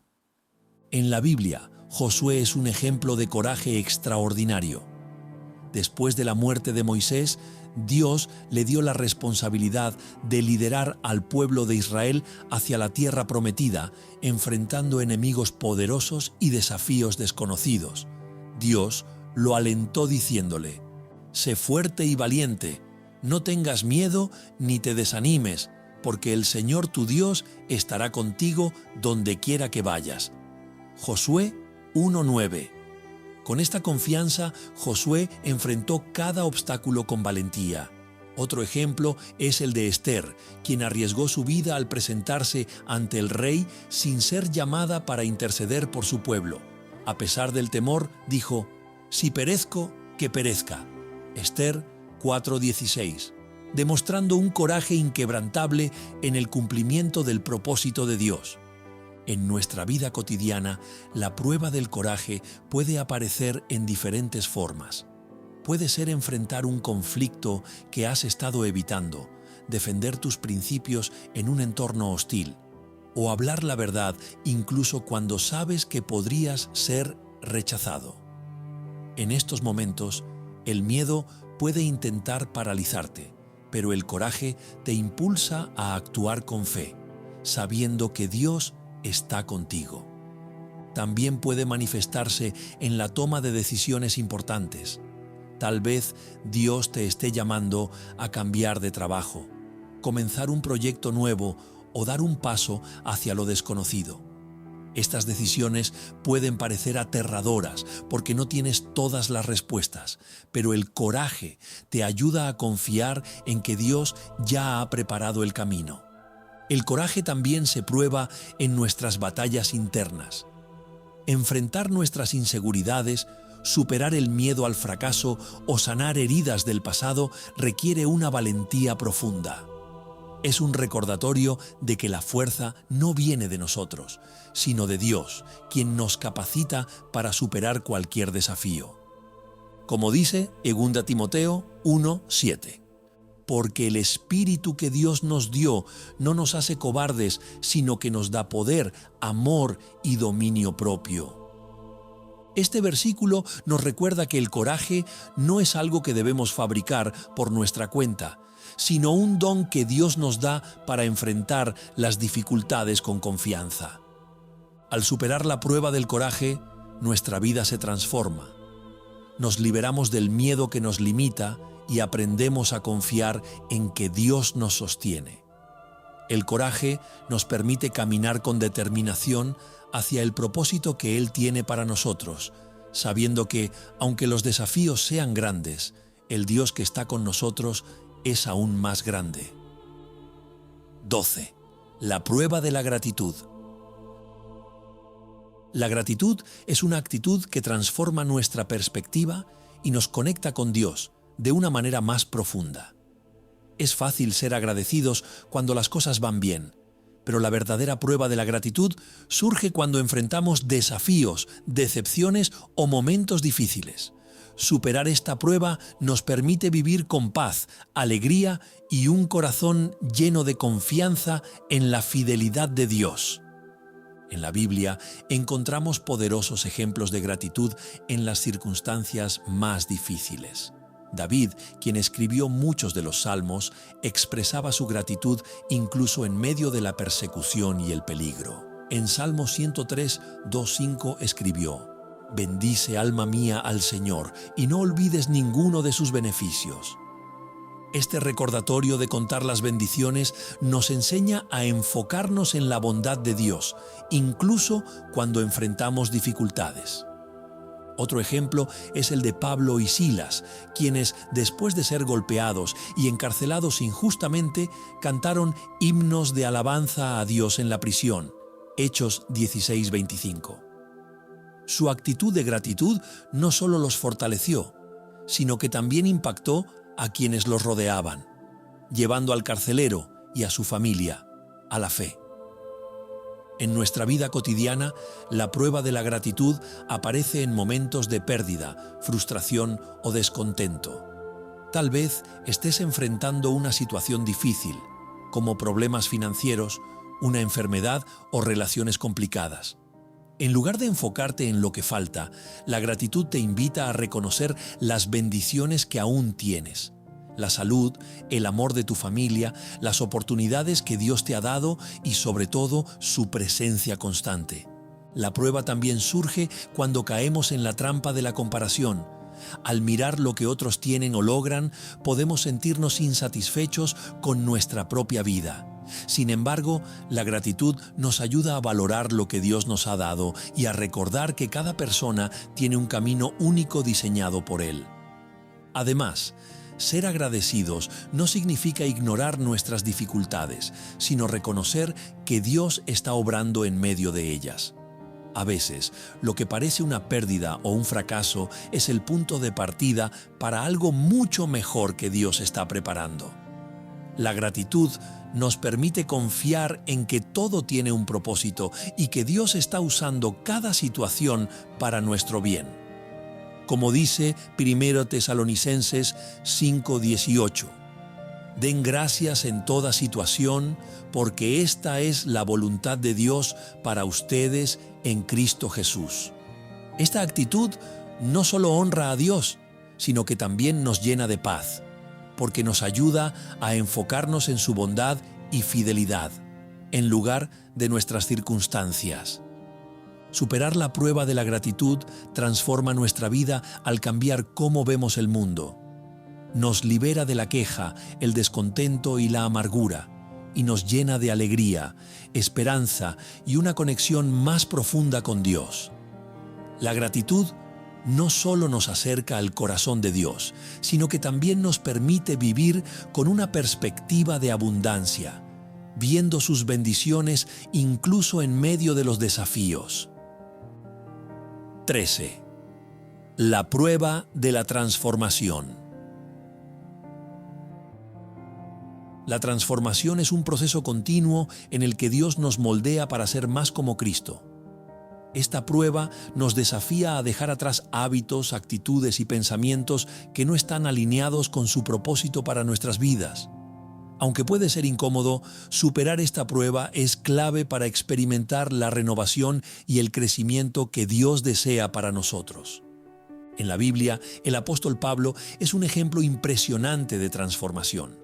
En la Biblia, Josué es un ejemplo de coraje extraordinario. Después de la muerte de Moisés, Dios le dio la responsabilidad de liderar al pueblo de Israel hacia la tierra prometida, enfrentando enemigos poderosos y desafíos desconocidos. Dios lo alentó diciéndole: sé fuerte y valiente, no tengas miedo ni te desanimes, porque el Señor tu Dios estará contigo donde quiera que vayas. Josué 1:9. Con esta confianza, Josué enfrentó cada obstáculo con valentía. Otro ejemplo es el de Esther, quien arriesgó su vida al presentarse ante el rey sin ser llamada para interceder por su pueblo. A pesar del temor, dijo: si perezco, que perezca. Esther 4:16, demostrando un coraje inquebrantable en el cumplimiento del propósito de Dios. En nuestra vida cotidiana, la prueba del coraje puede aparecer en diferentes formas. Puede ser enfrentar un conflicto que has estado evitando, defender tus principios en un entorno hostil, o hablar la verdad incluso cuando sabes que podrías ser rechazado. En estos momentos, el miedo puede intentar paralizarte, pero el coraje te impulsa a actuar con fe, sabiendo que Dios está contigo. también puede manifestarse en la toma de decisiones importantes. Tal vez Dios te esté llamando a cambiar de trabajo, comenzar un proyecto nuevo o dar un paso hacia lo desconocido. Estas decisiones pueden parecer aterradoras porque no tienes todas las respuestas, pero el coraje te ayuda a confiar en que Dios ya ha preparado el camino. El coraje también se prueba en nuestras batallas internas. Enfrentar nuestras inseguridades, superar el miedo al fracaso o sanar heridas del pasado requiere una valentía profunda. Es un recordatorio de que la fuerza no viene de nosotros, sino de Dios, quien nos capacita para superar cualquier desafío. Como dice 2 Timoteo 1:7. Porque el Espíritu que Dios nos dio no nos hace cobardes, sino que nos da poder, amor y dominio propio. Este versículo nos recuerda que el coraje no es algo que debemos fabricar por nuestra cuenta, sino un don que Dios nos da para enfrentar las dificultades con confianza. Al superar la prueba del coraje, nuestra vida se transforma. Nos liberamos del miedo que nos limita y aprendemos a confiar en que Dios nos sostiene. El coraje nos permite caminar con determinación hacia el propósito que Él tiene para nosotros, sabiendo que, aunque los desafíos sean grandes, el Dios que está con nosotros es aún más grande. 12. La prueba de la gratitud. La gratitud es una actitud que transforma nuestra perspectiva y nos conecta con Dios de una manera más profunda. Es fácil ser agradecidos cuando las cosas van bien, pero la verdadera prueba de la gratitud surge cuando enfrentamos desafíos, decepciones o momentos difíciles. Superar esta prueba nos permite vivir con paz, alegría y un corazón lleno de confianza en la fidelidad de Dios. En la Biblia encontramos poderosos ejemplos de gratitud en las circunstancias más difíciles. David, quien escribió muchos de los salmos, expresaba su gratitud incluso en medio de la persecución y el peligro. En Salmo 103, 2:5 escribió: «Bendice, alma mía, al Señor, y no olvides ninguno de sus beneficios». Este recordatorio de contar las bendiciones nos enseña a enfocarnos en la bondad de Dios, incluso cuando enfrentamos dificultades. Otro ejemplo es el de Pablo y Silas, quienes, después de ser golpeados y encarcelados injustamente, cantaron himnos de alabanza a Dios en la prisión. Hechos 16:25. Su actitud de gratitud no solo los fortaleció, sino que también impactó a quienes los rodeaban, llevando al carcelero y a su familia a la fe. En nuestra vida cotidiana, la prueba de la gratitud aparece en momentos de pérdida, frustración o descontento. Tal vez estés enfrentando una situación difícil, como problemas financieros, una enfermedad o relaciones complicadas. En lugar de enfocarte en lo que falta, la gratitud te invita a reconocer las bendiciones que aún tienes. La salud, el amor de tu familia, las oportunidades que Dios te ha dado y sobre todo su presencia constante. La prueba también surge cuando caemos en la trampa de la comparación. Al mirar lo que otros tienen o logran, podemos sentirnos insatisfechos con nuestra propia vida. Sin embargo, la gratitud nos ayuda a valorar lo que Dios nos ha dado y a recordar que cada persona tiene un camino único diseñado por Él. Además, ser agradecidos no significa ignorar nuestras dificultades, sino reconocer que Dios está obrando en medio de ellas. A veces, lo que parece una pérdida o un fracaso es el punto de partida para algo mucho mejor que Dios está preparando. La gratitud nos permite confiar en que todo tiene un propósito y que Dios está usando cada situación para nuestro bien. Como dice 1 Tesalonicenses 5:18, «Den gracias en toda situación, porque esta es la voluntad de Dios para ustedes en Cristo Jesús». Esta actitud no solo honra a Dios, sino que también nos llena de paz, porque nos ayuda a enfocarnos en su bondad y fidelidad, en lugar de nuestras circunstancias. Superar la prueba de la gratitud transforma nuestra vida al cambiar cómo vemos el mundo. Nos libera de la queja, el descontento y la amargura, y nos llena de alegría, esperanza y una conexión más profunda con Dios. La gratitud no solo nos acerca al corazón de Dios, sino que también nos permite vivir con una perspectiva de abundancia, viendo sus bendiciones incluso en medio de los desafíos. 13. La prueba de la transformación. La transformación es un proceso continuo en el que Dios nos moldea para ser más como Cristo. Esta prueba nos desafía a dejar atrás hábitos, actitudes y pensamientos que no están alineados con su propósito para nuestras vidas. Aunque puede ser incómodo, superar esta prueba es clave para experimentar la renovación y el crecimiento que Dios desea para nosotros. En la Biblia, el apóstol Pablo es un ejemplo impresionante de transformación.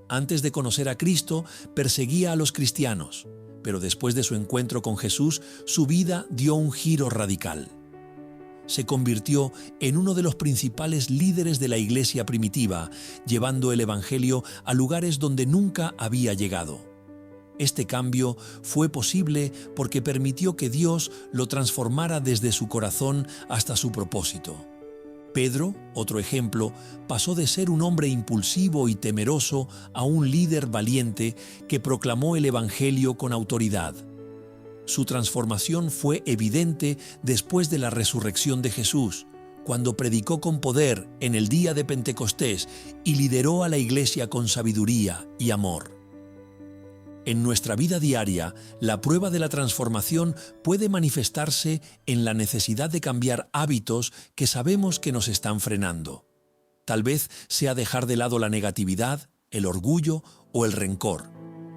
Antes de conocer a Cristo, perseguía a los cristianos, pero después de su encuentro con Jesús, su vida dio un giro radical. Se convirtió en uno de los principales líderes de la iglesia primitiva, llevando el evangelio a lugares donde nunca había llegado. Este cambio fue posible porque permitió que Dios lo transformara desde su corazón hasta su propósito. Pedro, otro ejemplo, pasó de ser un hombre impulsivo y temeroso a un líder valiente que proclamó el evangelio con autoridad. Su transformación fue evidente después de la resurrección de Jesús, cuando predicó con poder en el día de Pentecostés y lideró a la iglesia con sabiduría y amor. En nuestra vida diaria, la prueba de la transformación puede manifestarse en la necesidad de cambiar hábitos que sabemos que nos están frenando. Tal vez sea dejar de lado la negatividad, el orgullo o el rencor,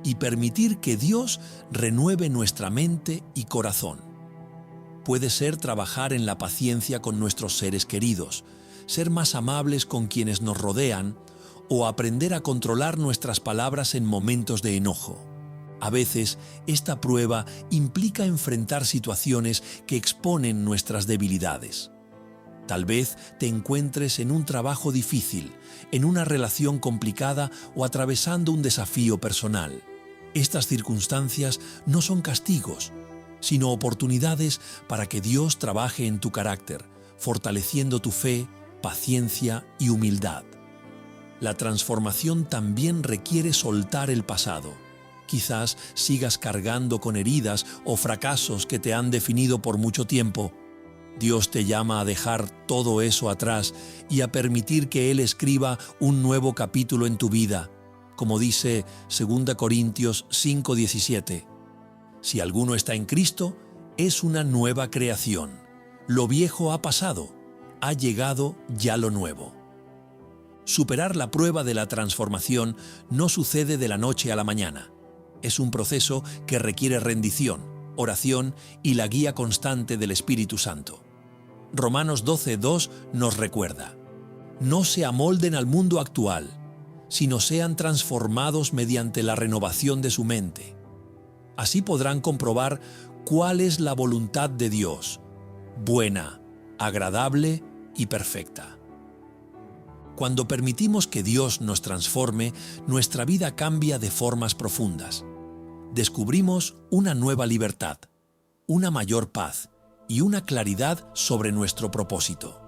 y permitir que Dios renueve nuestra mente y corazón. Puede ser trabajar en la paciencia con nuestros seres queridos, ser más amables con quienes nos rodean o aprender a controlar nuestras palabras en momentos de enojo. A veces, esta prueba implica enfrentar situaciones que exponen nuestras debilidades. Tal vez te encuentres en un trabajo difícil, en una relación complicada o atravesando un desafío personal. Estas circunstancias no son castigos, sino oportunidades para que Dios trabaje en tu carácter, fortaleciendo tu fe, paciencia y humildad. La transformación también requiere soltar el pasado. Quizás sigas cargando con heridas o fracasos que te han definido por mucho tiempo. Dios te llama a dejar todo eso atrás y a permitir que Él escriba un nuevo capítulo en tu vida, como dice 2 Corintios 5:17. Si alguno está en Cristo, es una nueva creación. Lo viejo ha pasado, ha llegado ya lo nuevo. Superar la prueba de la transformación no sucede de la noche a la mañana. Es un proceso que requiere rendición, oración y la guía constante del Espíritu Santo. Romanos 12:2 nos recuerda: no se amolden al mundo actual, sino sean transformados mediante la renovación de su mente. Así podrán comprobar cuál es la voluntad de Dios, buena, agradable y perfecta. Cuando permitimos que Dios nos transforme, nuestra vida cambia de formas profundas. Descubrimos una nueva libertad, una mayor paz y una claridad sobre nuestro propósito.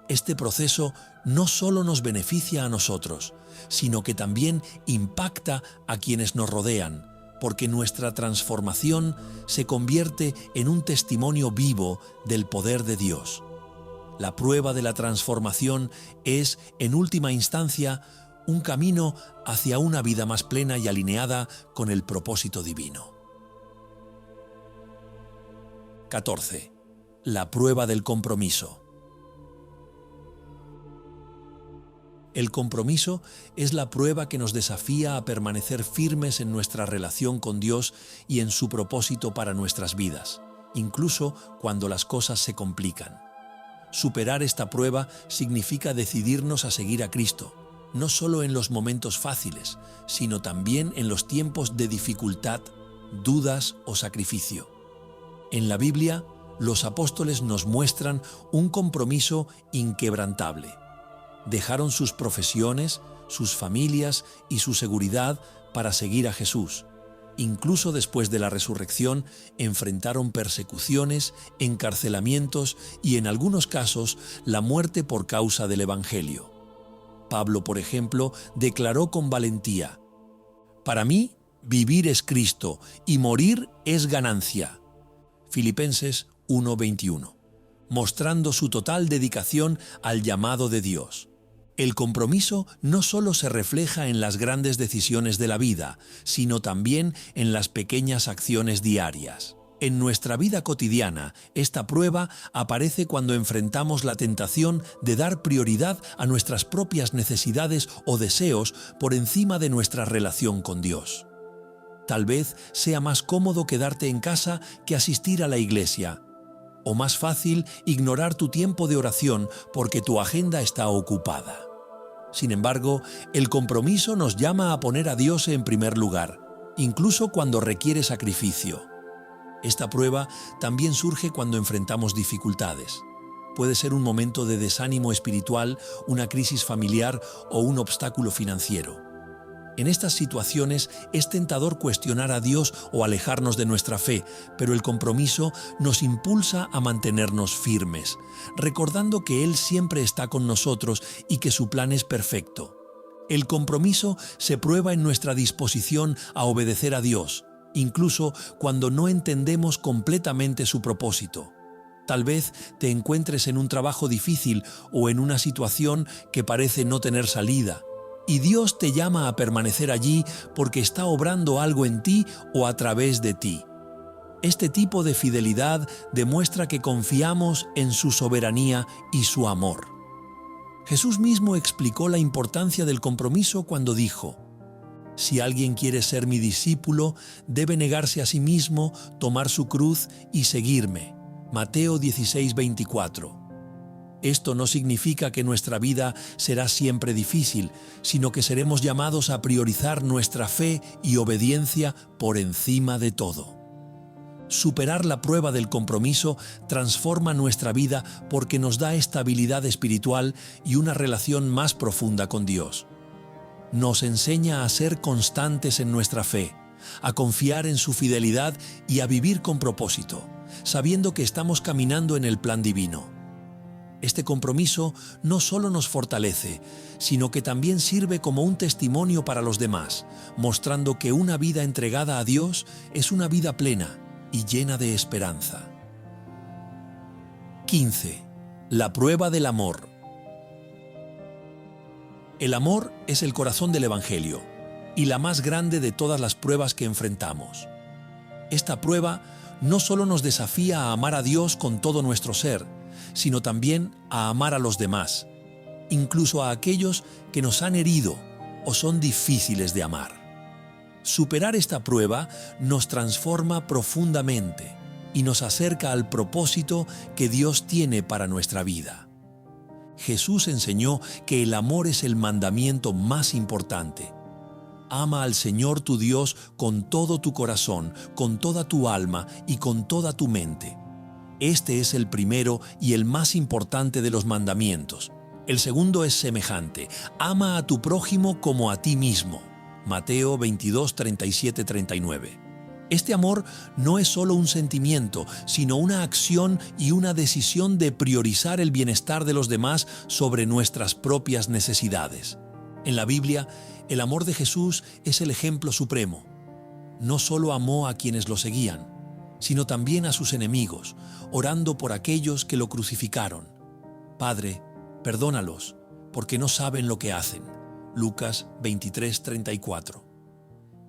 Este proceso no solo nos beneficia a nosotros, sino que también impacta a quienes nos rodean, porque nuestra transformación se convierte en un testimonio vivo del poder de Dios. La prueba de la transformación es, en última instancia, un camino hacia una vida más plena y alineada con el propósito divino. 14. La prueba del compromiso. El compromiso es la prueba que nos desafía a permanecer firmes en nuestra relación con Dios y en su propósito para nuestras vidas, incluso cuando las cosas se complican. Superar esta prueba significa decidirnos a seguir a Cristo, no solo en los momentos fáciles, sino también en los tiempos de dificultad, dudas o sacrificio. En la Biblia, los apóstoles nos muestran un compromiso inquebrantable. Dejaron sus profesiones, sus familias y su seguridad para seguir a Jesús. Incluso después de la resurrección, enfrentaron persecuciones, encarcelamientos y, en algunos casos, la muerte por causa del Evangelio. Pablo, por ejemplo, declaró con valentía: «Para mí, vivir es Cristo y morir es ganancia». Filipenses 1:21, mostrando su total dedicación al llamado de Dios. El compromiso no solo se refleja en las grandes decisiones de la vida, sino también en las pequeñas acciones diarias. En nuestra vida cotidiana, esta prueba aparece cuando enfrentamos la tentación de dar prioridad a nuestras propias necesidades o deseos por encima de nuestra relación con Dios. Tal vez sea más cómodo quedarte en casa que asistir a la iglesia, o más fácil ignorar tu tiempo de oración porque tu agenda está ocupada. Sin embargo, el compromiso nos llama a poner a Dios en primer lugar, incluso cuando requiere sacrificio. Esta prueba también surge cuando enfrentamos dificultades. Puede ser un momento de desánimo espiritual, una crisis familiar o un obstáculo financiero. En estas situaciones es tentador cuestionar a Dios o alejarnos de nuestra fe, pero el compromiso nos impulsa a mantenernos firmes, recordando que Él siempre está con nosotros y que su plan es perfecto. El compromiso se prueba en nuestra disposición a obedecer a Dios, incluso cuando no entendemos completamente su propósito. Tal vez te encuentres en un trabajo difícil o en una situación que parece no tener salida, y Dios te llama a permanecer allí porque está obrando algo en ti o a través de ti. Este tipo de fidelidad demuestra que confiamos en su soberanía y su amor. Jesús mismo explicó la importancia del compromiso cuando dijo: «Si alguien quiere ser mi discípulo, debe negarse a sí mismo, tomar su cruz y seguirme». Mateo 16:24. Esto no significa que nuestra vida será siempre difícil, sino que seremos llamados a priorizar nuestra fe y obediencia por encima de todo. Superar la prueba del compromiso transforma nuestra vida porque nos da estabilidad espiritual y una relación más profunda con Dios. Nos enseña a ser constantes en nuestra fe, a confiar en su fidelidad y a vivir con propósito, sabiendo que estamos caminando en el plan divino. Este compromiso no solo nos fortalece, sino que también sirve como un testimonio para los demás, mostrando que una vida entregada a Dios es una vida plena y llena de esperanza. 15. La prueba del amor. El amor es el corazón del Evangelio y la más grande de todas las pruebas que enfrentamos. Esta prueba no solo nos desafía a amar a Dios con todo nuestro ser, sino también a amar a los demás, incluso a aquellos que nos han herido o son difíciles de amar. Superar esta prueba nos transforma profundamente y nos acerca al propósito que Dios tiene para nuestra vida. Jesús enseñó que el amor es el mandamiento más importante. Ama al Señor tu Dios con todo tu corazón, con toda tu alma y con toda tu mente. Este es el primero y el más importante de los mandamientos. El segundo es semejante: ama a tu prójimo como a ti mismo. Mateo 22, 37, 39. Este amor no es solo un sentimiento, sino una acción y una decisión de priorizar el bienestar de los demás sobre nuestras propias necesidades. En la Biblia, el amor de Jesús es el ejemplo supremo. No solo amó a quienes lo seguían, sino también a sus enemigos, orando por aquellos que lo crucificaron. Padre, perdónalos, porque no saben lo que hacen. Lucas 23:34.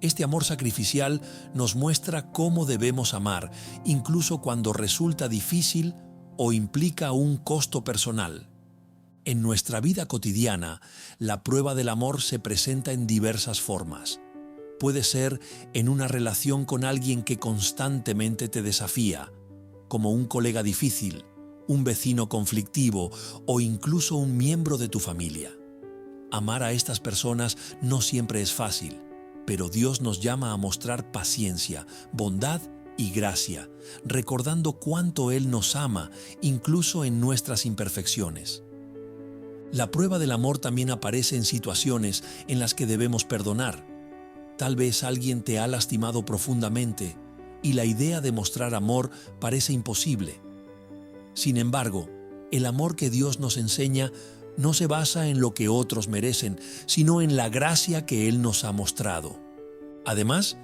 Este amor sacrificial nos muestra cómo debemos amar, incluso cuando resulta difícil o implica un costo personal. En nuestra vida cotidiana, la prueba del amor se presenta en diversas formas. Puede ser en una relación con alguien que constantemente te desafía, como un colega difícil, un vecino conflictivo o incluso un miembro de tu familia. Amar a estas personas no siempre es fácil, pero Dios nos llama a mostrar paciencia, bondad y gracia, recordando cuánto Él nos ama, incluso en nuestras imperfecciones. La prueba del amor también aparece en situaciones en las que debemos perdonar. Tal vez alguien te ha lastimado profundamente y la idea de mostrar amor parece imposible. Sin embargo, el amor que Dios nos enseña no se basa en lo que otros merecen, sino en la gracia que Él nos ha mostrado. Además,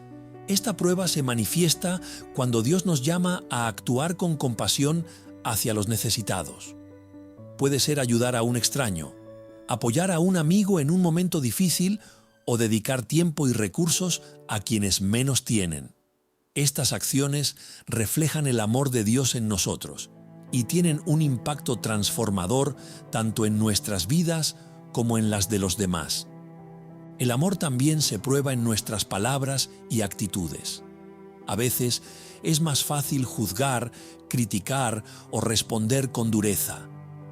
esta prueba se manifiesta cuando Dios nos llama a actuar con compasión hacia los necesitados. Puede ser ayudar a un extraño, apoyar a un amigo en un momento difícil o dedicar tiempo y recursos a quienes menos tienen. Estas acciones reflejan el amor de Dios en nosotros y tienen un impacto transformador tanto en nuestras vidas como en las de los demás. El amor también se prueba en nuestras palabras y actitudes. A veces es más fácil juzgar, criticar o responder con dureza,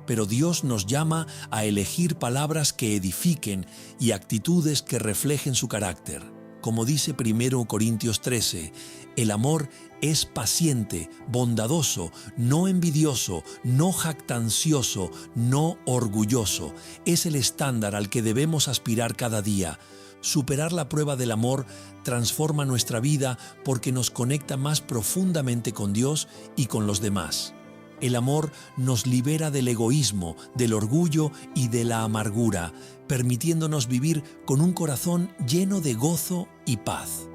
pero Dios nos llama a elegir palabras que edifiquen y actitudes que reflejen su carácter. Como dice 1 Corintios 13, el amor es paciente, bondadoso, no envidioso, no jactancioso, no orgulloso. Es el estándar al que debemos aspirar cada día. Superar la prueba del amor transforma nuestra vida porque nos conecta más profundamente con Dios y con los demás. El amor nos libera del egoísmo, del orgullo y de la amargura, permitiéndonos vivir con un corazón lleno de gozo y paz.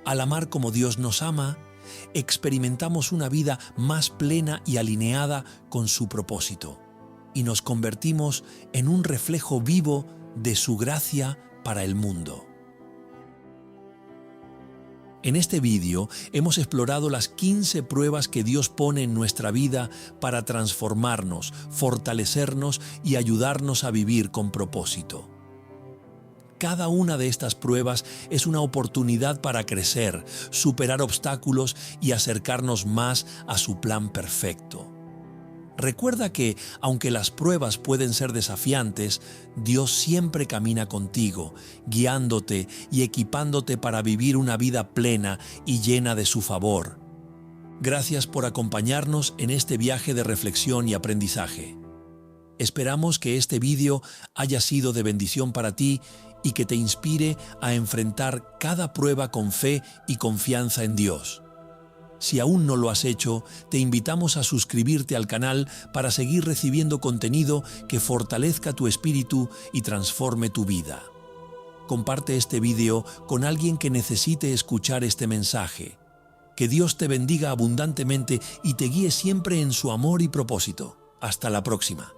Al amar como Dios nos ama, experimentamos una vida más plena y alineada con su propósito, y nos convertimos en un reflejo vivo de su gracia para el mundo. En este vídeo hemos explorado las 15 pruebas que Dios pone en nuestra vida para transformarnos, fortalecernos y ayudarnos a vivir con propósito. Cada una de estas pruebas es una oportunidad para crecer, superar obstáculos y acercarnos más a su plan perfecto. Recuerda que, aunque las pruebas pueden ser desafiantes, Dios siempre camina contigo, guiándote y equipándote para vivir una vida plena y llena de su favor. Gracias por acompañarnos en este viaje de reflexión y aprendizaje. Esperamos que este vídeo haya sido de bendición para ti y que te inspire a enfrentar cada prueba con fe y confianza en Dios. Si aún no lo has hecho, te invitamos a suscribirte al canal para seguir recibiendo contenido que fortalezca tu espíritu y transforme tu vida. Comparte este vídeo con alguien que necesite escuchar este mensaje. Que Dios te bendiga abundantemente y te guíe siempre en su amor y propósito. Hasta la próxima.